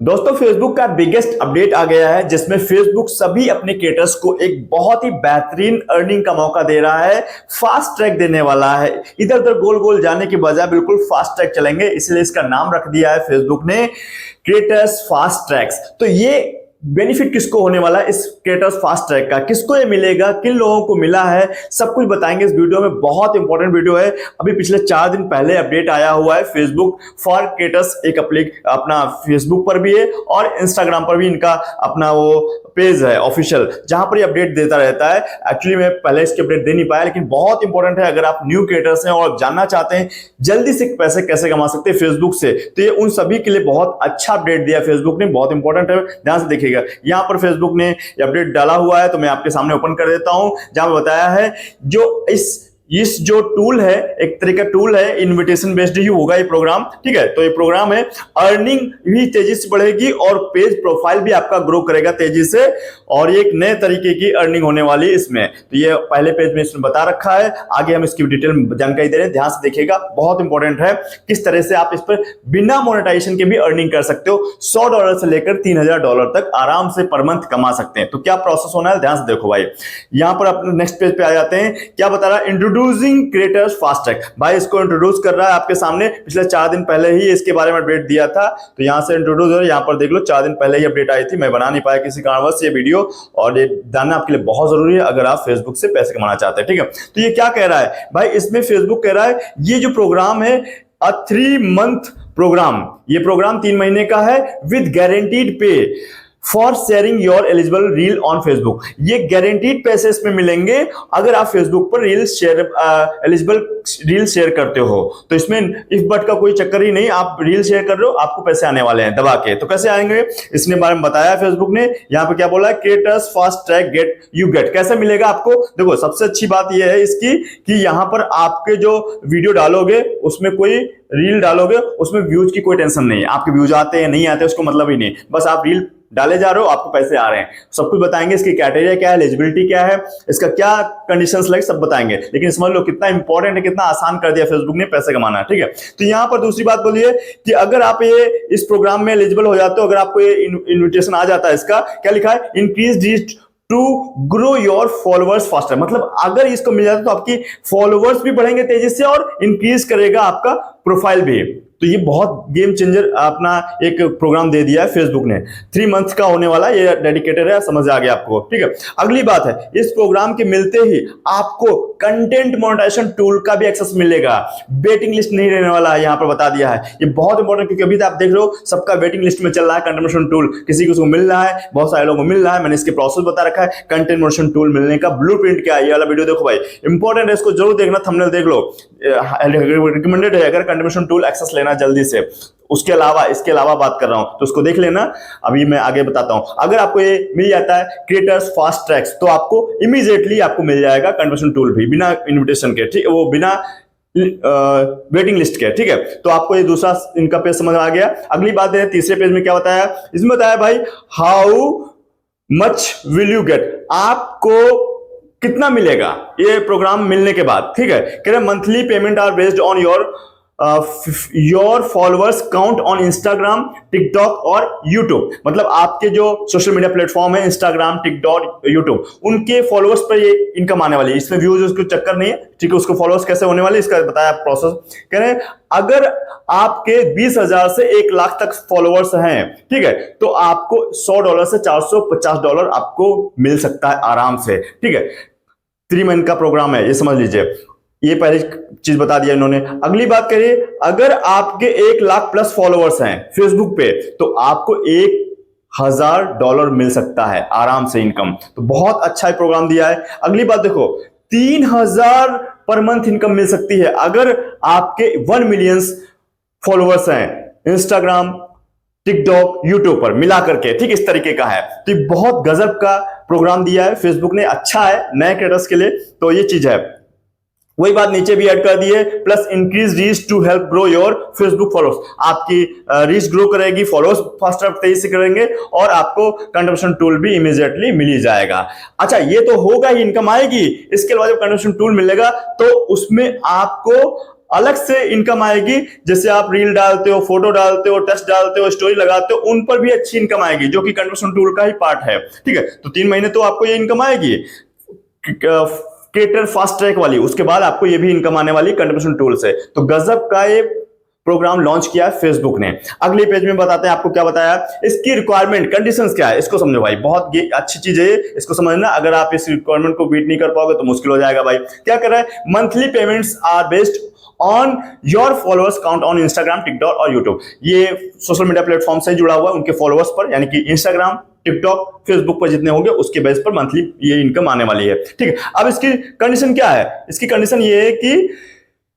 दोस्तों फेसबुक का biggest update आ गया है जिसमें फेसबुक सभी अपने क्रिएटर्स को एक बहुत ही बेहतरीन अर्निंग का मौका दे रहा है। फास्ट ट्रैक देने वाला है, इधर उधर गोल गोल जाने के बजाय बिल्कुल फास्ट ट्रैक चलेंगे, इसलिए इसका नाम रख दिया है फेसबुक ने क्रिएटर्स फास्ट ट्रैक्स। तो ये बेनिफिट किसको होने वाला है इस क्रिएटर्स फास्ट ट्रैक का, किसको ये मिलेगा, किन लोगों को मिला है, सब कुछ बताएंगे इस वीडियो में। बहुत इंपॉर्टेंट वीडियो है। अभी पिछले 4 दिन पहले अपडेट आया हुआ है फेसबुक फॉर क्रिएटर्स, एक अपना फेसबुक पर भी है और इंस्टाग्राम पर भी इनका अपना वो पेज है ऑफिशियल, जहां पर ये अपडेट देता रहता है। एक्चुअली मैं पहले इसके अपडेट दे नहीं पाया, लेकिन बहुत इंपॉर्टेंट है। अगर आप न्यू क्रिएटर्स हैं और जानना चाहते हैं जल्दी से पैसे कैसे कमा सकते हैं फेसबुक से, तो ये उन सभी के लिए बहुत अच्छा अपडेट दिया फेसबुक ने, बहुत इंपॉर्टेंट है, ध्यान से देखिए। यहां पर फेसबुक ने अपडेट डाला हुआ है, तो मैं आपके सामने ओपन कर देता हूं, जहां बताया है जो इस जो टूल है, एक तरह का टूल है, इनविटेशन बेस्ड ही होगा ये प्रोग्राम, ठीक है। तो ये प्रोग्राम है, अर्निंग भी तेजी से बढ़ेगी और पेज प्रोफाइल भी आपका ग्रो करेगा तेजी से, और ये एक नए तरीके की अर्निंग होने वाली है इसमें। तो ये पहले पेज में इसमें बता रखा है, आगे हम इसकी डिटेल जानकारी दे रहे हैं, ध्यान से देखिएगा, बहुत इंपॉर्टेंट है किस तरह से आप इस पर बिना मोनेटाइजेशन के भी अर्निंग कर सकते हो। $100 से लेकर $3000 तक आराम से पर मंथ कमा सकते हैं। तो क्या प्रोसेस होना है, ध्यान से देखो भाई। यहां पर अपने नेक्स्ट पेज पे आ जाते हैं, क्या बता रहा है, इंट्रोड्यूसिंग क्रिएटर्स फास्ट ट्रैक। भाई इसको इंट्रोड्यूस कर रहा है आपके सामने, पिछले 4 दिन पहले ही इसके बारे में अपडेट दिया था। तो यहां से इंट्रोड्यूस है, यहां पर देख लो 4 दिन पहले ही अपडेट आई थी, मैं बना नहीं पाया किसी कारणवश ये वीडियो, और ये जानना आपके लिए बहुत जरूरी है अगर आप फेसबुक से पैसे कमाना चाहते हैं, ठीक है। तो ये क्या कह रहा है भाई, इसमें फेसबुक कह रहा है ये जो प्रोग्राम है 3 मंथ प्रोग्राम, ये प्रोग्राम 3 महीने का है विद गारंटीड पे for sharing your eligible reel on Facebook. ये गारंटीड पैसे इसमें मिलेंगे अगर आप फेसबुक पर reel share eligible reel share करते हो। तो इसमें इफ बट का कोई चक्कर ही नहीं, आप रील शेयर कर रहे हो, आपको पैसे आने वाले हैं दबा के। तो कैसे आएंगे इसने बारे में बताया फेसबुक ने। यहां पे क्या बोला है, क्रिएटर्स फास्ट ट्रैक गेट कैसे मिलेगा आपको। देखो सबसे अच्छी बात यह है इसकी कि यहां पर आपके जो वीडियो डालोगे उसमें कोई रील डालोगे उसमें व्यूज की कोई टेंशन नहीं है, आपके व्यूज आते हैं नहीं आते उसको मतलब ही नहीं, बस आप रील डाले जा रहे हो, आपको पैसे आ रहे हैं। सब कुछ बताएंगे, इसकी क्राइटेरिया क्या है, एलिजिबिलिटी क्या है, इसका क्या कंडीशंस लगे, सब बताएंगे। लेकिन समझ लो कितना इंपॉर्टेंट है, कितना आसान कर दिया फेसबुक ने पैसे कमाना, ठीक है। तो यहां पर दूसरी बात बोलिए कि अगर आप ये इस प्रोग्राम में एलिजिबल हो जाते हो, अगर आपको ये इन्विटेशन आ जाता है, इसका क्या लिखा है, increase reach to grow your followers faster. मतलब अगर इसको मिल जाता है तो आपकी फॉलोअर्स भी बढ़ेंगे तेजी से और इंक्रीज करेगा आपका प्रोफाइल भी। तो ये बहुत गेम चेंजर अपना एक प्रोग्राम दे दिया है फेसबुक ने, 3 मंथ का होने वाला, ये डेडिकेटेड है, समझ आ गया आपको, ठीक है। अगली बात है, इस प्रोग्राम के मिलते ही आपको कंटेंट मोनेटाइजेशन टूल का भी एक्सेस मिलेगा। वेटिंग लिस्ट नहीं रहने वाला है, यहां पर बता दिया है। ये बहुत इंपॉर्टेंट, क्योंकि अभी तो आप देख रहे हो सबका वेटिंग लिस्ट में चल रहा है कंटेंट मोनेटाइजेशन टूल, किसी को मिल रहा है, बहुत सारे लोगों को मिल रहा है। मैंने इसके प्रोसेस बता रखा है, कंटेंट मोनेटाइजेशन टूल मिलने का ब्लूप्रिंट क्या है, ये वाला वीडियो देखो भाई, इंपॉर्टेंट है, इसको जरूर देखना, थंबनेल देख लो, रिकमेंडेड है अगर कंटेंट मोनेटाइजेशन टूल एक्सेस लेना जल्दी से। उसके अलावा इसके अलावा बात कर रहा हूं तो उसको देख लेना, अभी मैं आगे बताता हूं। अगर आपको ये मिल जाता है क्रिएटर्स फास्ट ट्रैक्स, तो आपको इमीडिएटली आपको मिल जाएगा कन्वर्शन टूल भी बिना इनविटेशन के, ठीक, वो बिना वेटिंग लिस्ट के, ठीक है। तो आपको ये दूसरा इनका पेज समझ आ गया। अगली बात है, तीसरे पेज में क्या बताया, इसमें बताया भाई how much will you get, आपको कितना मिलेगा ये प्रोग्राम मिलने के बाद, ठीक है। कह रहे monthly payment are based on your followers count on Instagram, TikTok और यूट्यूब। मतलब आपके जो सोशल मीडिया प्लेटफॉर्म है, इंस्टाग्राम, टिकटॉक, यूट्यूब, उनके फॉलोअर्स पर ये इनकम आने वाली है। इसमें व्यूज उसको चक्कर नहीं है, ठीक है। उसको फॉलोअर्स कैसे होने वाले इसका बताया प्रोसेस। कह रहे हैं अगर आपके 20,000 से 1 लाख तक फॉलोअर्स हैं, ठीक है, तो आपको $100 से $450 आपको मिल सकता है आराम से, ठीक है। 3 मंथ का प्रोग्राम है, ये समझ लीजिए। ये पहली चीज बता दिया इन्होंने। अगली बात करिए, अगर आपके 1 लाख प्लस फॉलोअर्स हैं फेसबुक पे, तो आपको $1000 मिल सकता है आराम से इनकम। तो बहुत अच्छा प्रोग्राम दिया है। अगली बात देखो, 3000 पर मंथ इनकम मिल सकती है अगर आपके 1 मिलियन फॉलोअर्स हैं इंस्टाग्राम, टिकटॉक, यूट्यूब पर मिला करके, ठीक, इस तरीके का है। तो ये बहुत गजब का प्रोग्राम दिया है फेसबुक ने, अच्छा है नए क्रिएटर्स के लिए। तो ये चीज है, वही बात नीचे भी ऐड कर दी है, plus increase reach to help grow your Facebook followers. आपकी रीच ग्रो करेगी, फॉलोअर्स फास्टर तेजी से करेंगे और आपको कंट्रीब्यूशन टूल भी इमीडिएटली मिल ही जाएगा। अच्छा, ये तो होगा ही, इनकम आएगी। इसके बाद जब कंट्रीब्यूशन टूल मिलेगा तो उसमें आपको अलग से इनकम आएगी। जैसे आप रील डालते हो, फोटो डालते हो, टेक्स्ट डालते हो, स्टोरी लगाते हो, उन पर भी अच्छी इनकम आएगी, जो कि कन्वर्सन टूल का ही पार्ट है। ठीक है, तो 3 महीने तो आपको ये इनकम आएगी क्रिएटर फास्ट ट्रैक वाली, उसके बाद आपको ये भी इनकम आने वाली कन्वर्सन टूल से। तो गजब का ये प्रोग्राम लॉन्च किया है फेसबुक ने। अगले पेज में बताते हैं आपको क्या बताया, इसकी रिक्वायरमेंट कंडीशंस क्या है, इसको समझो भाई, बहुत अच्छी चीज है, इसको समझना। अगर आप इस रिक्वायरमेंट को बीट नहीं कर पाओगे तो मुश्किल हो जाएगा भाई। क्या कर रहा है, monthly payments are based on your followers count on Instagram, TikTok और यूट्यूब। ये सोशल मीडिया प्लेटफॉर्म से जुड़ा हुआ है, उनके फॉलोअर्स पर, यानी कि इंस्टाग्राम, टिकटॉक, फेसबुक पर जितने होंगे उसके बेस पर मंथली ये इनकम आने वाली है। ठीक है, अब इसकी कंडीशन क्या है, इसकी कंडीशन ये है कि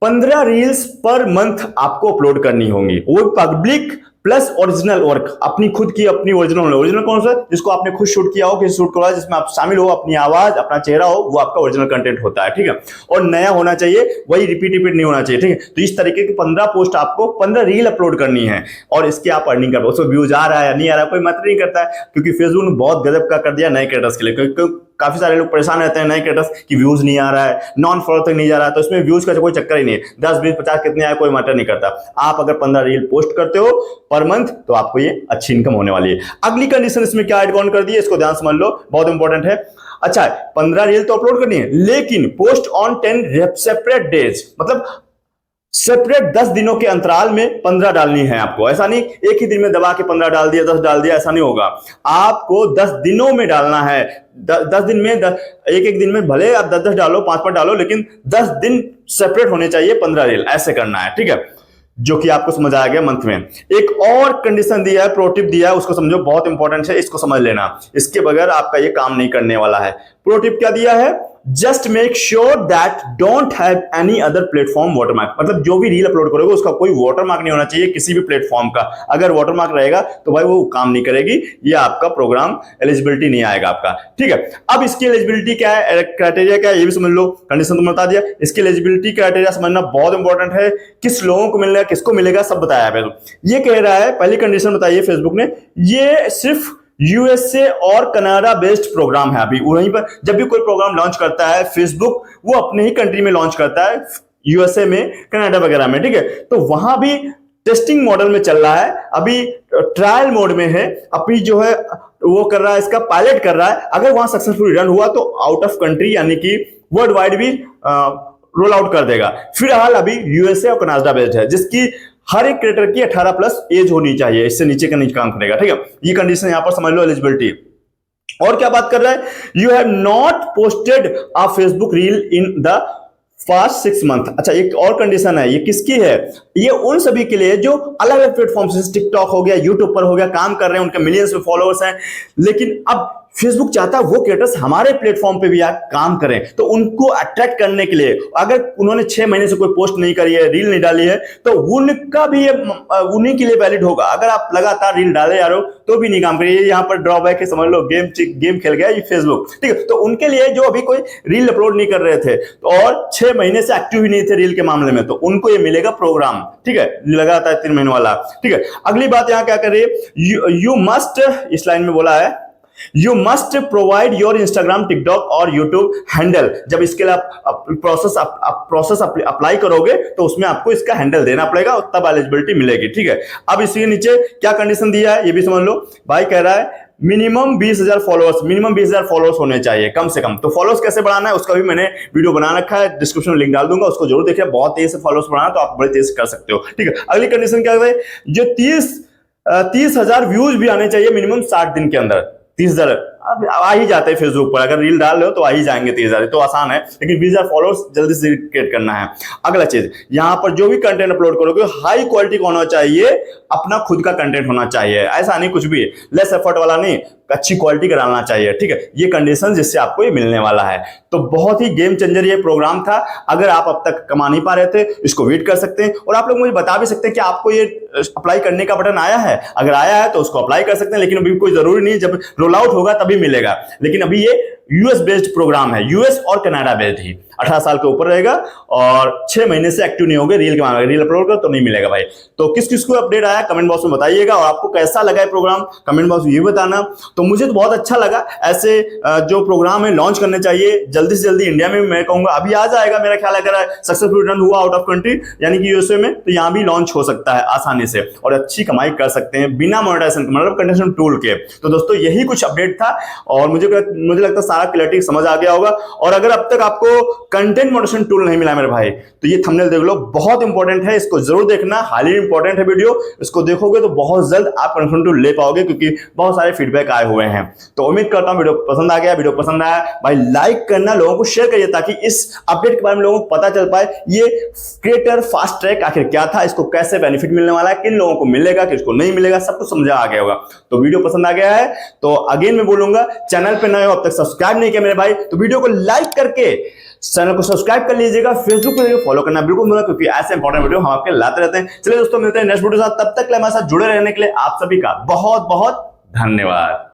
15 रील्स पर मंथ आपको अपलोड करनी होंगी, वो पब्लिक प्लस ओरिजिनल वर्क, अपनी खुद की, अपनी ओरिजिनल कौन सा, जिसको आपने खुद शूट किया हो, किसी शूट करवाया जिसमें आप शामिल हो, अपनी आवाज, अपना चेहरा हो, वो आपका ओरिजिनल कंटेंट होता है। ठीक है, और नया होना चाहिए, वही रिपीट नहीं होना चाहिए। ठीक है, तो इस तरीके की 15 पोस्ट आपको 15 रील अपलोड करनी है, और इसकी आप अर्निंग कर, उसमें व्यूज आ रहा है या नहीं आ रहा है कोई मतलब नहीं करता है, क्योंकि फेसबुक ने बहुत गजब का कर दिया नए क्रिएटर्स के लिए। क्योंकि काफी सारे लोग परेशान रहते हैं नए क्रिएटर्स कि व्यूज नहीं आ रहा है, नॉन फॉलो तक नहीं जा रहा है, तो इसमें व्यूज का कोई चक्कर ही नहीं है, 10 20 50 कितने आए कोई मैटर नहीं करता। आप अगर 15 रील पोस्ट करते हो पर मंथ तो आपको ये अच्छी इनकम होने वाली है। अगली कंडीशन इसमें क्या ऐड ऑन कर दी है, इसको ध्यान समझ लो, बहुत इंपॉर्टेंट है। अच्छा, 15 रील तो अपलोड करनी है, लेकिन पोस्ट ऑन 10 सेपरेट डेज, मतलब सेपरेट 10 दिनों के अंतराल में 15 डालनी है आपको। ऐसा नहीं एक ही दिन में दबा के 15 डाल दिया, 10 डाल दिया, ऐसा नहीं होगा। आपको 10 दिनों में डालना है। 10 दिन में एक दिन में भले आप 10 डालो, 5 डालो, लेकिन 10 दिन सेपरेट होने चाहिए 15 रील, ऐसे करना है। ठीक है, जो कि आपको समझ आ गया मंथ में। एक और कंडीशन दिया है, प्रो टिप दिया है, उसको समझो, बहुत इंपॉर्टेंट है, इसको समझ लेना, इसके बगैर आपका ये काम नहीं करने वाला है। प्रो टिप क्या दिया है, just make sure that don't have any other platform watermark, मतलब जो भी रील अपलोड करोगे उसका कोई वाटरमार्क नहीं होना चाहिए किसी भी प्लेटफॉर्म का। अगर वाटरमार्क रहेगा तो भाई वो काम नहीं करेगी, ये आपका प्रोग्राम एलिजिबिलिटी नहीं आएगा आपका। ठीक है, अब इसकी एलिजिबिलिटी क्या है, क्राइटेरिया क्या है, ये भी समझ लो। कंडीशन तो बता दिया, इसकी एलिजिबिलिटी क्राइटेरिया समझना बहुत इंपॉर्टेंट है, किस लोगों को मिलेगा, किसको मिलेगा, सब बताया है। ये कह रहा है, पहली कंडीशन बताइए फेसबुक ने, ये सिर्फ यूएसए और कनाडा बेस्ड प्रोग्राम है। अभी वहीं पर जब भी कोई प्रोग्राम लॉन्च करता है फेसबुक, वो अपने ही कंट्री में लॉन्च करता है, यूएसए में, कनाडा वगैरह में। ठीक है, तो वहां भी टेस्टिंग मॉडल में चल रहा है, अभी ट्रायल मोड में है, अभी जो है वो कर रहा है, इसका पायलट कर रहा है। अगर वहां सक्सेसफुल रन हुआ तो आउट ऑफ कंट्री यानी कि वर्ल्ड वाइड भी रोल आउट कर देगा। फिलहाल अभी यूएसए और कनाडा बेस्ड है, जिसकी हर एक क्रिएटर की 18 प्लस एज होनी चाहिए, इससे नीचे का नहीं काम करेगा। ठीक है, ये कंडीशन यहां पर समझ लो, एलिजिबिलिटी। और क्या बात कर रहा है, you have not posted a Facebook reel in the fast 6 month. अच्छा, एक और कंडीशन है, ये किसकी है, ये उन सभी के लिए जो अलग अलग प्लेटफॉर्म से, टिकटॉक हो गया, यूट्यूब पर हो गया, काम कर रहे हैं, उनके मिलियंस में फॉलोअर्स हैं, लेकिन अब फेसबुक चाहता है वो क्रिएटर्स हमारे प्लेटफॉर्म पे भी काम करें, तो उनको अट्रैक्ट करने के लिए, अगर उन्होंने 6 महीने से कोई पोस्ट नहीं करी है, रील नहीं डाली है, तो उनका भी उन्हीं के लिए वैलिड होगा। अगर आप लगातार रील डाले जा रहे हो तो भी नहीं काम करिए, यहाँ पर ड्रॉबैक है, समझ लो, गेम खेल गया ये फेसबुक। ठीक है, तो उनके लिए जो अभी कोई रील अपलोड नहीं कर रहे थे और 6 महीने से एक्टिव ही नहीं थे रील के मामले में, तो उनको ये मिलेगा प्रोग्राम। ठीक है, लगातार 3 महीने वाला। ठीक है, अगली बात यहाँ क्या कर रही है, यू मस्ट, इस लाइन में बोला है, you must provide your Instagram, TikTok और यूट्यूब हैंडल। जब इसके लिए आप प्रोसेस अप्लाई करोगे तो उसमें आपको इसका हैंडल देना पड़ेगा, तब एलिजिबिलिटी मिलेगी। ठीक है, अब इसके नीचे क्या कंडीशन दिया है ये भी समझ लो। भाई कह रहा है मिनिमम 20,000 फॉलोअर्स, मिनिमम 20,000 फॉलोअर्स होने चाहिए कम से कम। तो फॉलोअर्स कैसे बढ़ाना है उसका भी मैंने वीडियो बना रखा है, डिस्क्रिप्शन में लिंक डाल दूंगा, उसको जरूर देखिए। बहुत तेज से फॉलोअर्स बढ़ाना तो आप बड़े तेज कर सकते हो। ठीक है, अगली कंडीशन क्या है, जो 30,000 व्यूज भी आने चाहिए मिनिमम 60 दिन के अंदर। 30,000 अब आ ही जाते हैं फेसबुक पर, अगर रील डाल रहे हो तो आ ही जाएंगे 30,000, तो आसान है, लेकिन 20,000 फॉलोअर्स जल्दी से क्रिएट करना है। अगला चीज, यहां पर जो भी कंटेंट अपलोड करोगे हाई क्वालिटी का होना चाहिए, अपना खुद का कंटेंट होना चाहिए, ऐसा नहीं कुछ भी लेस एफर्ट वाला नहीं, अच्छी क्वालिटी का डालना चाहिए। ठीक है, ये कंडीशन जिससे आपको ये मिलने वाला है। तो बहुत ही गेम चेंजर ये प्रोग्राम था। अगर आप अब तक कमा नहीं पा रहे थे, इसको वेट कर सकते हैं, और आप लोग मुझे बता भी सकते हैं कि आपको ये अप्लाई करने का बटन आया है। अगर आया है तो उसको अप्लाई कर सकते हैं, लेकिन अभी कोई जरूरी नहीं, जब रोल आउट होगा तभी मिलेगा। लेकिन अभी ये यूएस बेस्ड प्रोग्राम है, यूएस और कनाडा बेस्ड ही। 18 साल के ऊपर रहेगा और 6 महीने से एक्टिव नहीं होगे रील के मामले में। रील अपलोड कर तो नहीं मिलेगा भाई। तो किस किस को अपडेट आया कमेंट बॉक्स में बताइएगा, और आपको कैसा लगा है प्रोग्राम कमेंट बॉक्स में ये बताना। तो मुझे तो बहुत अच्छा लगा, ऐसे जो प्रोग्राम है लॉन्च करने चाहिए जल्दी से जल्दी। इंडिया में मैं कहूंगा अभी आ जाएगा मेरा ख्याल, अगर सक्सेसफुल रन हुआ आउट ऑफ कंट्री यानी कि यूएसए में, तो यहाँ भी लॉन्च हो सकता है आसानी से और अच्छी कमाई कर सकते हैं बिना मोनेटाइजेशन, मतलब कंटेंट टूल के। तो दोस्तों यही कुछ अपडेट था और मुझे लगता है सारा क्लैरिटी समझ आ गया होगा। और अगर अब तक आपको कंटेंट मोनेटाइजेशन टूल नहीं मिला मेरे भाई, तो ये थंबनेल देख लो, बहुत इंपॉर्टेंट है, इसको जरूर देखना, हाईली इंपॉर्टेंट है वीडियो। इसको देखोगे तो बहुत जल्द आप कंटेंट टूल ले पाओगे, क्योंकि बहुत सारे फीडबैक आए हुए हैं। तो उम्मीद करता हूं वीडियो पसंद आ गया। वीडियो पसंद आया भाई लाइक करना, लोगों को शेयर करिए, ताकि इस अपडेट के बारे में लोगों को पता चल पाए ये क्रिएटर फास्ट ट्रैक आखिर क्या था, इसको कैसे बेनिफिट मिलने वाला है, किन लोगों को मिलेगा किसको नहीं मिलेगा, सब कुछ समझा आ गया होगा। तो वीडियो पसंद आ गया है तो अगेन मैं बोलूंगा, चैनल पे नए हो अब तक सब्सक्राइब नहीं किया मेरे भाई, तो वीडियो को लाइक करके चैनल को सब्सक्राइब कर लीजिएगा। फेसबुक पे फॉलो करना बिल्कुल मत, क्योंकि ऐसे इंपॉर्टेंट वीडियो हम आपके लाते रहते हैं। चलिए दोस्तों मिलते हैं नेक्स्ट वीडियो के साथ, तब तक हमारे साथ जुड़े रहने के लिए आप सभी का बहुत बहुत धन्यवाद।